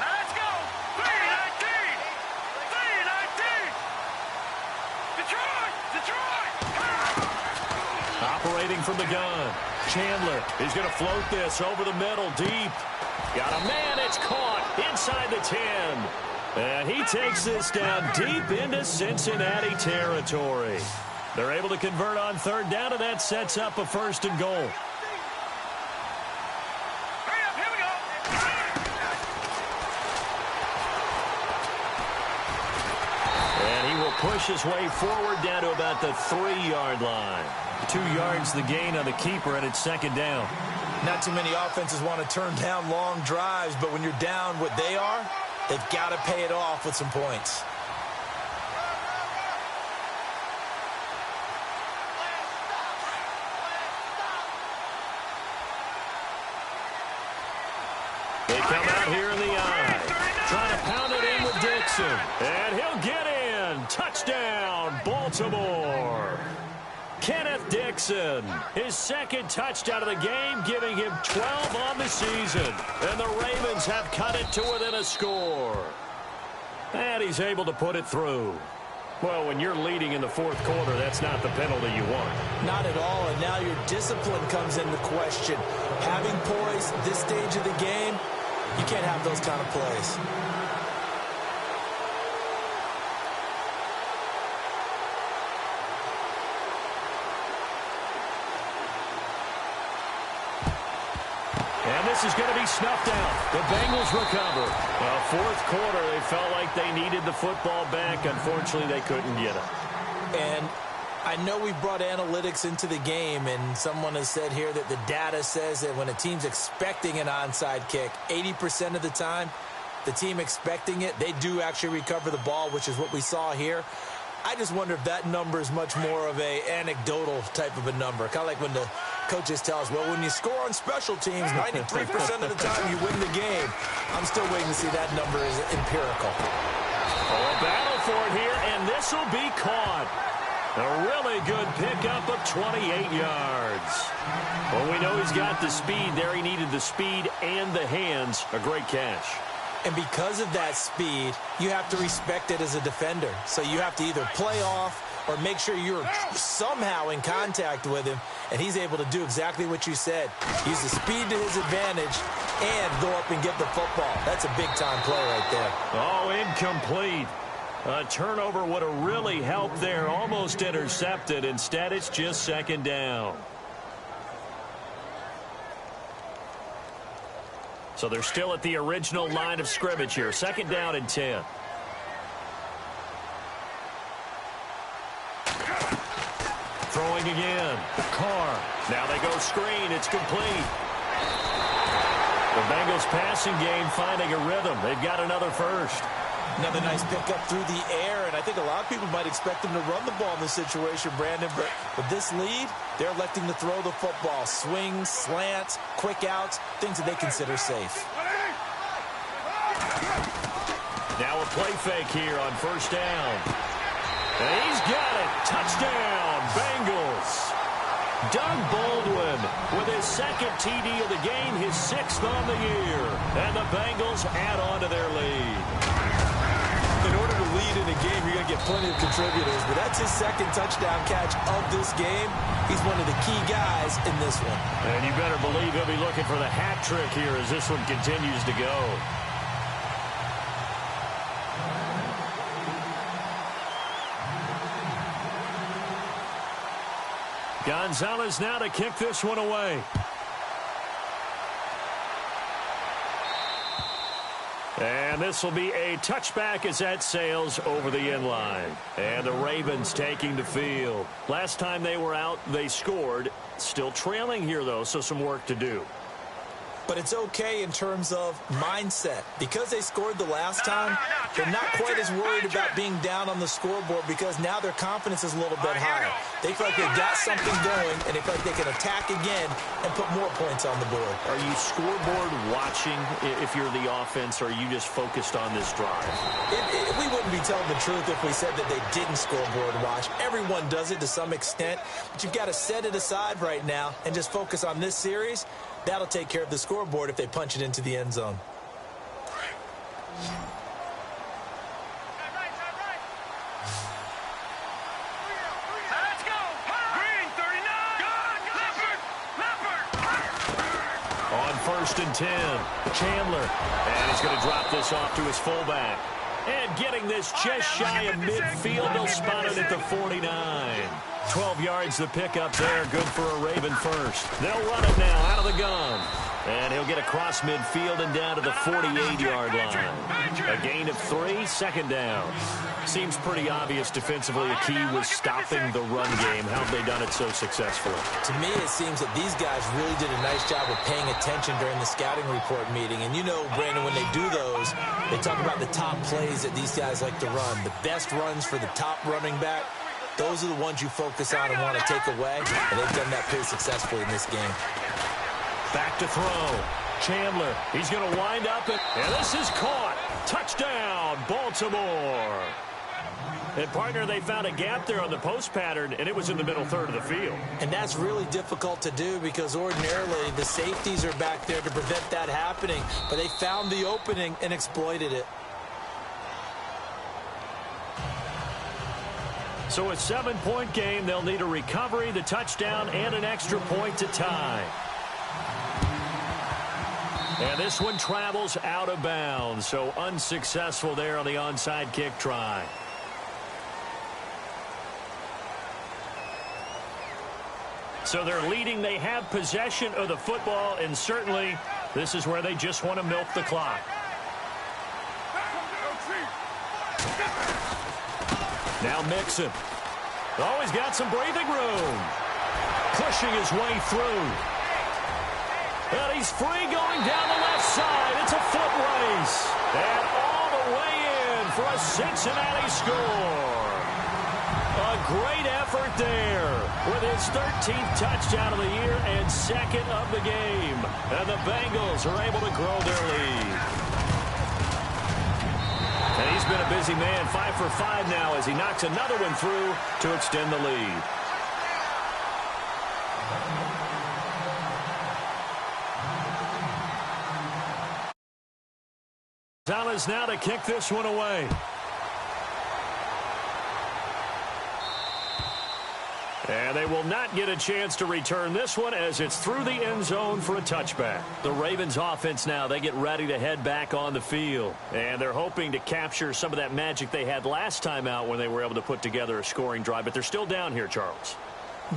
[SPEAKER 4] Let's go! 3-19! 3-19! Detroit!
[SPEAKER 2] Operating from the gun. Chandler, he's going to float this over the middle, deep. Got a man, it's caught inside the 10. And he takes this down deep into Cincinnati territory. They're able to convert on 3rd down, and that sets up a 1st and goal.
[SPEAKER 4] Hurry up, here we go!
[SPEAKER 2] push his way forward down to about the 3-yard line. 2 yards the gain on the keeper, and it's second down.
[SPEAKER 3] Not too many offenses want to turn down long drives, but when you're down what they are, they've got to pay it off with some points.
[SPEAKER 2] They come out here in the eye. Trying to pound it in with Dixon. And he'll get in. Touchdown, Baltimore. Kenneth Dixon, his second touchdown of the game, giving him 12 on the season. And the Ravens have cut it to within a score. And he's able to put it through. Well, when you're leading in the fourth quarter, that's not the penalty you want.
[SPEAKER 3] Not at all, and now your discipline comes into question. Having poise this stage of the game, you can't have those kind of plays.
[SPEAKER 2] And this is going to be snuffed out. The Bengals recover. Fourth quarter, they felt like they needed the football back. Unfortunately, they couldn't get it.
[SPEAKER 3] And I know we brought analytics into the game, and someone has said here that the data says that when a team's expecting an onside kick, 80% of the time, the team expecting it, they do actually recover the ball, which is what we saw here. I just wonder if that number is much more of a anecdotal type of a number. Kind of like when the coaches tell us, well, when you score on special teams, 93% of the time you win the game. I'm still waiting to see that number is empirical.
[SPEAKER 2] A battle for it here, and this will be caught. A really good pickup of 28 yards. Well, we know he's got the speed there. He needed the speed and the hands. A great catch.
[SPEAKER 3] And because of that speed, you have to respect it as a defender. So you have to either play off or make sure you're somehow in contact with him, and he's able to do exactly what you said. Use the speed to his advantage and go up and get the football. That's a big-time play right there.
[SPEAKER 2] Oh, incomplete. A turnover would have really helped there. Almost intercepted. Instead, it's just second down. So they're still at the original line of scrimmage here. Second down and 10. Throwing again. Carr. Now they go screen. It's complete. The Bengals passing game finding a rhythm. They've got another first.
[SPEAKER 3] Another nice pickup through the air, and I think a lot of people might expect them to run the ball in this situation, Brandon, but with this lead, they're electing to throw the football. Swings, slants, quick outs, things that they consider safe.
[SPEAKER 2] Now a play fake here on first down. And he's got it. Touchdown, Bengals. Doug Baldwin with his second TD of the game, his 6th on the year. And the Bengals add on to their lead. In order to lead in a game, you're going to get plenty of contributors, but that's his second touchdown catch of this game. He's one of the key guys in this one. And you better believe he'll be looking for the hat trick here as this one continues to go. Gonzalez now to kick this one away. And this will be a touchback as that sails over the end line. And the Ravens taking the field. Last time they were out, they scored. Still trailing here, though, so some work to do.
[SPEAKER 3] But it's okay in terms of mindset. Because they scored the last time, they're not quite as worried about being down on the scoreboard because now their confidence is a little bit higher. They feel like they've got something going, and they feel like they can attack again and put more points on the board.
[SPEAKER 2] Are you scoreboard watching if you're the offense, or are you just focused on this drive?
[SPEAKER 3] We wouldn't be telling the truth if we said that they didn't scoreboard watch. Everyone does it to some extent, but you've got to set it aside right now and just focus on this series. That'll take care of the scoreboard if they punch it into the end zone.
[SPEAKER 4] Let's go. Green 39. Leopard.
[SPEAKER 2] On first and 10, Chandler. And he's going to drop this off to his fullback. And getting this just shy of midfield, they'll spot it at the 49. 12 yards the pickup there, good for a Raven first. They'll run it now out of the gun. And he'll get across midfield and down to the 48-yard line. A gain of 3, second down. Seems pretty obvious defensively a key was stopping the run game. How have they done it so successfully?
[SPEAKER 3] To me, it seems that these guys really did a nice job of paying attention during the scouting report meeting. And you know, Brandon, when they do those, they talk about the top plays that these guys like to run. The best runs for the top running back, those are the ones you focus on and want to take away. And they've done that pretty successfully in this game.
[SPEAKER 2] Back to throw. Chandler, he's going to wind up, and this is caught. Touchdown, Baltimore. And, partner, they found a gap there on the post pattern, and it was in the middle third of the field.
[SPEAKER 3] And that's really difficult to do because ordinarily the safeties are back there to prevent that happening. But they found the opening and exploited it.
[SPEAKER 2] So a 7-point game, they'll need a recovery, the touchdown, and an extra point to tie. And this one travels out of bounds, so unsuccessful there on the onside kick try. So they're leading. They have possession of the football, and certainly this is where they just want to milk the clock. Now Mixon. Oh, he's got some breathing room. Pushing his way through. And he's free going down the left side. It's a foot race. And all the way in for a Cincinnati score. A great effort there with his 13th touchdown of the year and second of the game. And the Bengals are able to grow their lead. And he's been a busy man, 5 for 5 now as he knocks another one through to extend the lead. Gonzalez now to kick this one away. And they will not get a chance to return this one as it's through the end zone for a touchback. The Ravens offense now, they get ready to head back on the field. And they're hoping to capture some of that magic they had last time out when they were able to put together a scoring drive. But they're still down here, Charles.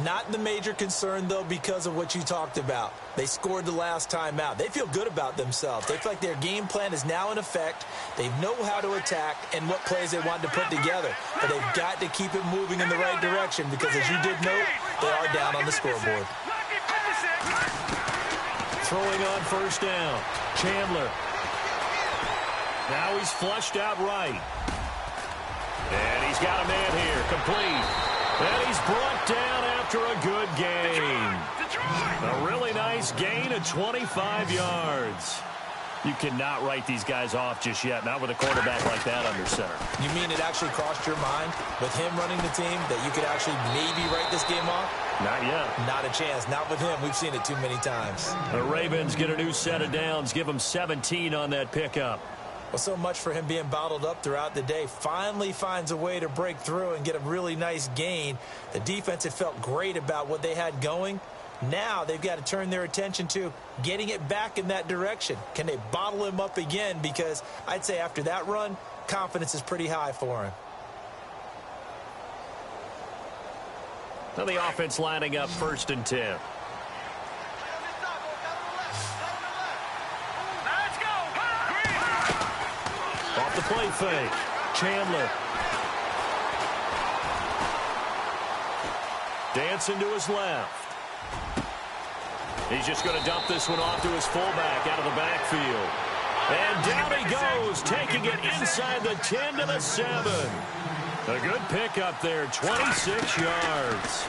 [SPEAKER 3] Not the major concern, though, because of what you talked about. They scored the last time out. They feel good about themselves. They feel like their game plan is now in effect. They know how to attack and what plays they want to put together. But they've got to keep it moving in the right direction because, as you did note, they are down on the scoreboard.
[SPEAKER 2] Throwing on first down. Chandler. Now he's flushed out right. And he's got a man here. Complete. And he's brought down after a good gain. A really nice gain of 25 yards. You cannot write these guys off just yet, not with a quarterback like that under center.
[SPEAKER 3] You mean it actually crossed your mind with him running the team that you could actually maybe write this game off?
[SPEAKER 2] Not yet.
[SPEAKER 3] Not a chance. Not with him. We've seen it too many times.
[SPEAKER 2] The Ravens get a new set of downs, give them 17 on that pickup.
[SPEAKER 3] Well, so much for him being bottled up throughout the day. Finally finds a way to break through and get a really nice gain. The defense had felt great about what they had going. Now they've got to turn their attention to getting it back in that direction. Can they bottle him up again? Because I'd say after that run, confidence is pretty high for him.
[SPEAKER 2] Now the offense lining up 1st and 10. Off the play fake. Chandler. Dancing to his left. He's just going to dump this one off to his fullback out of the backfield. And down he goes, taking it inside the 10 to the 7. A good pickup there, 26 yards.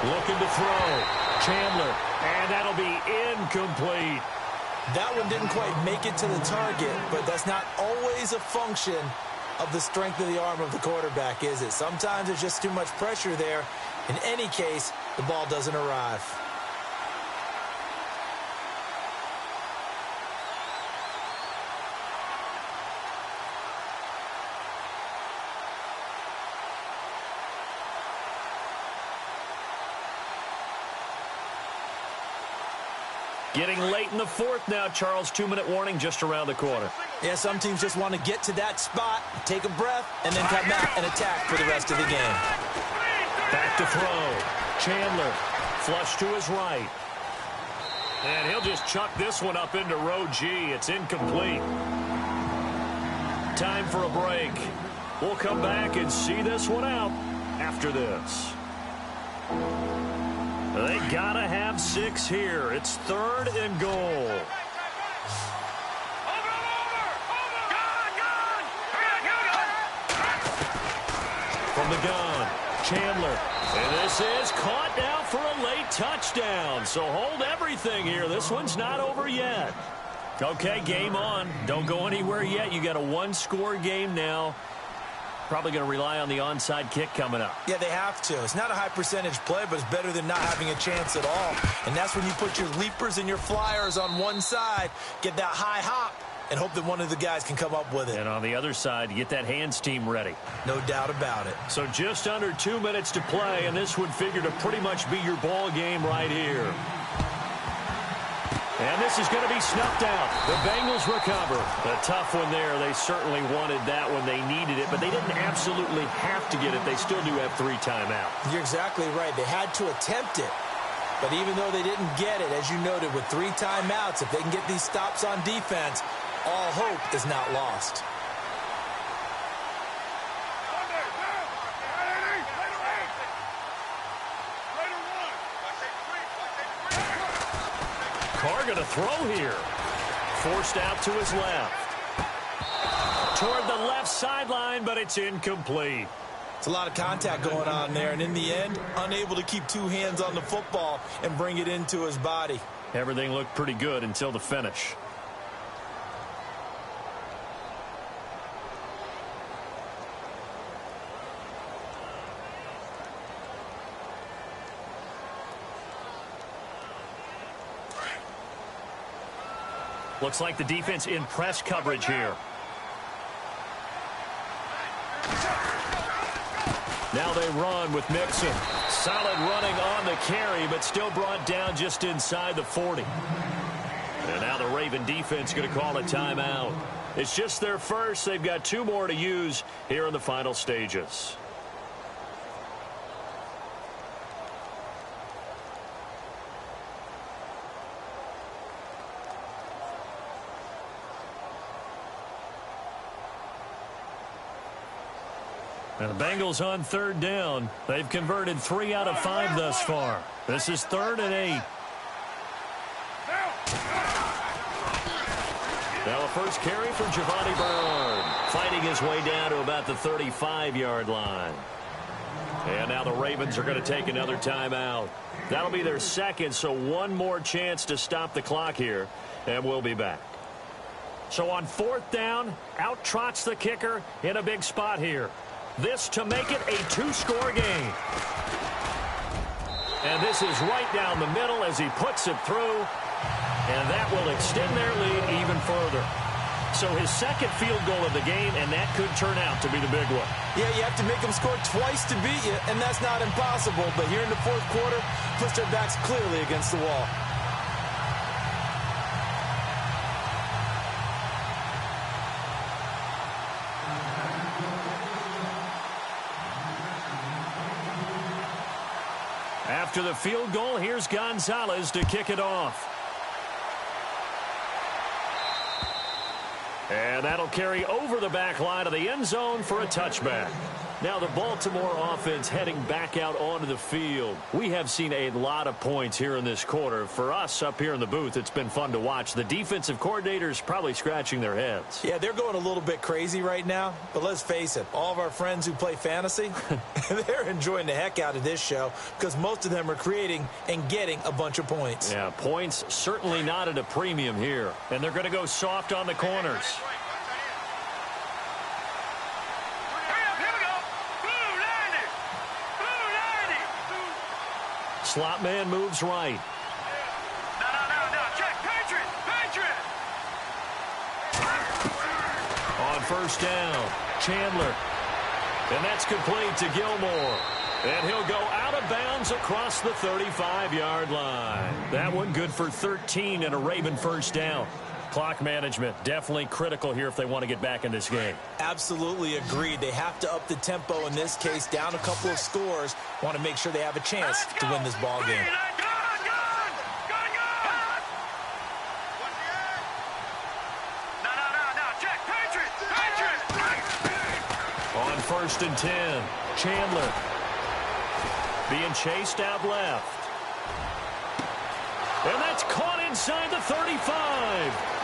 [SPEAKER 2] Looking to throw. Chandler. And that'll be incomplete.
[SPEAKER 3] That one didn't quite make it to the target, but that's not always a function of the strength of the arm of the quarterback, is it? Sometimes there's just too much pressure there. In any case, the ball doesn't arrive.
[SPEAKER 2] Getting late in the 4th now, Charles. 2-minute warning just around the corner.
[SPEAKER 3] Yeah, some teams just want to get to that spot, take a breath, and then come back and attack for the rest of the game.
[SPEAKER 2] Back to throw. Chandler. Flush to his right. And he'll just chuck this one up into row G. It's incomplete. Time for a break. We'll come back and see this one out after this. They gotta have 6 here. It's 3rd and goal. From the gun, Chandler. And this is caught now for a late touchdown. So hold everything here. This one's not over yet. Okay, game on. Don't go anywhere yet. You got a 1-score game now. Probably going to rely on the onside kick coming up.
[SPEAKER 3] Yeah, they have to. It's not a high percentage play, but it's better than not having a chance at all. And that's when you put your leapers and your flyers on one side, get that high hop, and hope that one of the guys can come up with it.
[SPEAKER 2] And on the other side, you get that hands team ready.
[SPEAKER 3] No doubt about it.
[SPEAKER 2] So just under 2 minutes to play, and this would figure to pretty much be your ball game right here. And this is going to be snuffed out. The Bengals recover. A tough one there. They certainly wanted that when they needed it, but they didn't absolutely have to get it. They still do have 3 timeouts. You're
[SPEAKER 3] exactly right. They had to attempt it. But even though they didn't get it, as you noted, with 3 timeouts, if they can get these stops on defense, all hope is not lost.
[SPEAKER 2] Carr going to throw here. Forced out to his left. Toward the left sideline, but it's incomplete.
[SPEAKER 3] It's a lot of contact going on there, and in the end, unable to keep 2 hands on the football and bring it into his body.
[SPEAKER 2] Everything looked pretty good until the finish. Looks like the defense in press coverage here. Now they run with Mixon. Solid running on the carry, but still brought down just inside the 40. And now the Raven defense going to call a timeout. It's just their first. They've got 2 more to use here in the final stages. And the Bengals on 3rd down. They've converted 3 out of 5 thus far. This is 3rd and 8. Now a first carry from Giovanni Bernard. Fighting his way down to about the 35-yard line. And now the Ravens are going to take another timeout. That'll be their second, so 1 more chance to stop the clock here. And we'll be back. So on 4th down, out trots the kicker in a big spot here. This to make it a 2-score game. And this is right down the middle as he puts it through. And that will extend their lead even further. So his second field goal of the game, and that could turn out to be the big one.
[SPEAKER 3] Yeah, you have to make them score twice to beat you, and that's not impossible. But here in the 4th quarter, push their backs clearly against the wall.
[SPEAKER 2] After the field goal, here's Gonzalez to kick it off. And that'll carry over the back line of the end zone for a touchback. Now the Baltimore offense heading back out onto the field. We have seen a lot of points here in this quarter. For us up here in the booth, it's been fun to watch. The defensive coordinators probably scratching their heads.
[SPEAKER 3] Yeah, they're going a little bit crazy right now. But let's face it, all of our friends who play fantasy, they're enjoying the heck out of this show because most of them are creating and getting a bunch of points.
[SPEAKER 2] Yeah, points certainly not at a premium here. And they're going to go soft on the corners. Slot man moves right.
[SPEAKER 4] No. Check. Patriot.
[SPEAKER 2] On 1st down, Chandler. And that's complete to Gilmore. And he'll go out of bounds across the 35-yard line. That one good for 13 and a Raven 1st down. Clock management definitely critical here if they want to get back in this game.
[SPEAKER 3] Absolutely agreed. They have to up the tempo in this case, down a couple of scores. Want to make sure they have a chance to win this ball game.
[SPEAKER 2] 1st and 10. Chandler being chased out left. And that's caught inside the 35.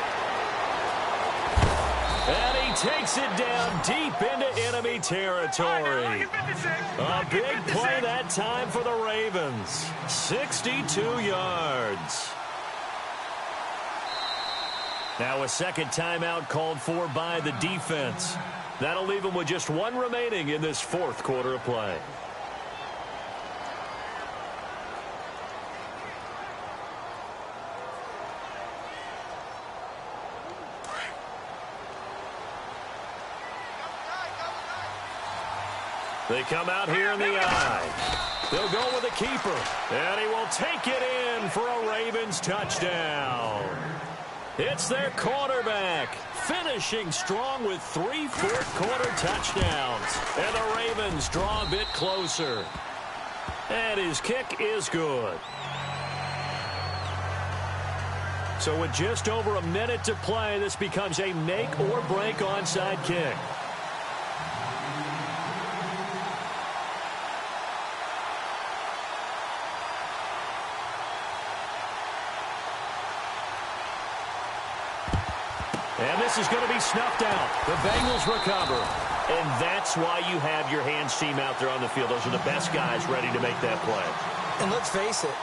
[SPEAKER 2] And he takes it down deep into enemy territory. A big play that time for the Ravens. 62 yards. Now a second timeout called for by the defense. That'll leave them with just one remaining in this fourth quarter of play. They come out here in the eye. They'll go with the keeper. And he will take it in for a Ravens touchdown. It's their quarterback, finishing strong with 3 fourth-quarter touchdowns. And the Ravens draw a bit closer. And his kick is good. So with just over a minute to play, this becomes a make-or-break onside kick. And this is going to be snuffed out. The Bengals recover. And that's why you have your hands team out there on the field. Those are the best guys ready to make that play.
[SPEAKER 3] And let's face it,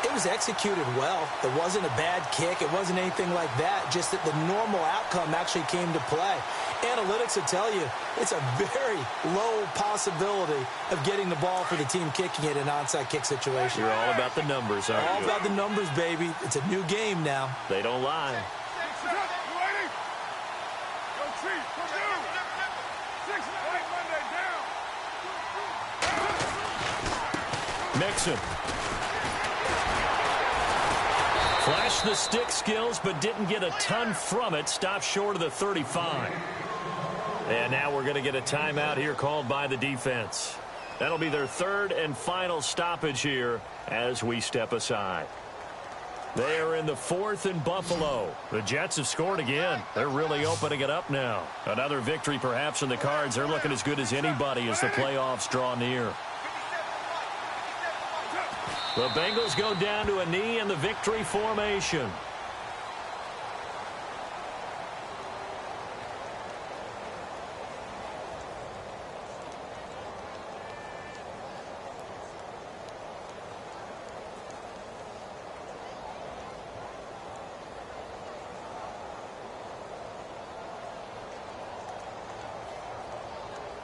[SPEAKER 3] it was executed well. It wasn't a bad kick. It wasn't anything like that. Just that the normal outcome actually came to play. Analytics will tell you it's a very low possibility of getting the ball for the team kicking it in an onside kick situation.
[SPEAKER 2] You're all about the numbers, aren't you?
[SPEAKER 3] All about the numbers, baby. It's a new game now.
[SPEAKER 2] They don't lie. Mixon. Flashed the stick skills, but didn't get a ton from it. Stopped short of the 35. And now we're going to get a timeout here called by the defense. That'll be their third and final stoppage here as we step aside. They are in the 4th and Buffalo. The Jets have scored again. They're really opening it up now. Another victory perhaps in the cards. They're looking as good as anybody as the playoffs draw near. The Bengals go down to a knee in the victory formation.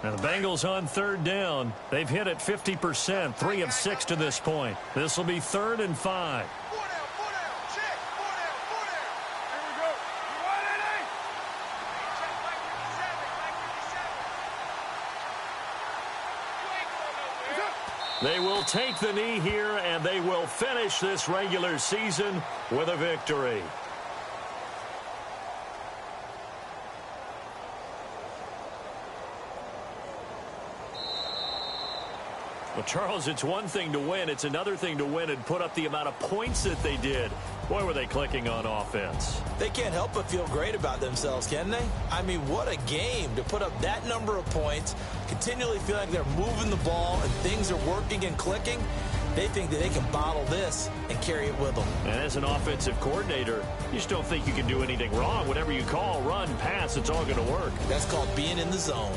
[SPEAKER 2] Now the Bengals on 3rd down. They've hit it 50%, 3 of 6 to this point. This will be 3rd and 5. They will take the knee here, and they will finish this regular season with a victory. Well, Charles, it's one thing to win. It's another thing to win and put up the amount of points that they did. Boy, were they clicking on offense.
[SPEAKER 3] They can't help but feel great about themselves, can they? I mean, what a game to put up that number of points, continually feel like they're moving the ball and things are working and clicking. They think that they can bottle this and carry it with them.
[SPEAKER 2] And as an offensive coordinator, you just don't think you can do anything wrong. Whatever you call, run, pass, it's all going to work.
[SPEAKER 3] That's called being in the zone.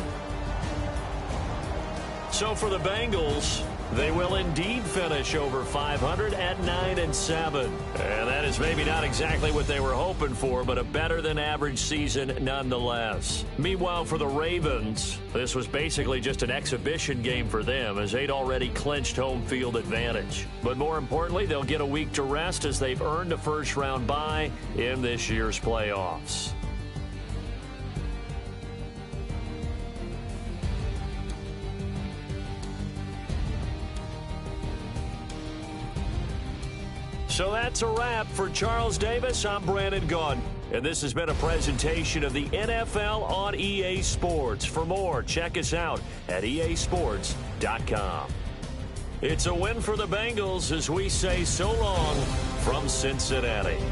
[SPEAKER 2] So for the Bengals, they will indeed finish over 500 at 9-7. And that is maybe not exactly what they were hoping for, but a better than average season nonetheless. Meanwhile, for the Ravens, this was basically just an exhibition game for them as they'd already clinched home field advantage. But more importantly, they'll get a week to rest as they've earned a first-round bye in this year's playoffs. So that's a wrap. For Charles Davis, I'm Brandon Gaudin. And this has been a presentation of the NFL on EA Sports. For more, check us out at easports.com. It's a win for the Bengals as we say so long from Cincinnati.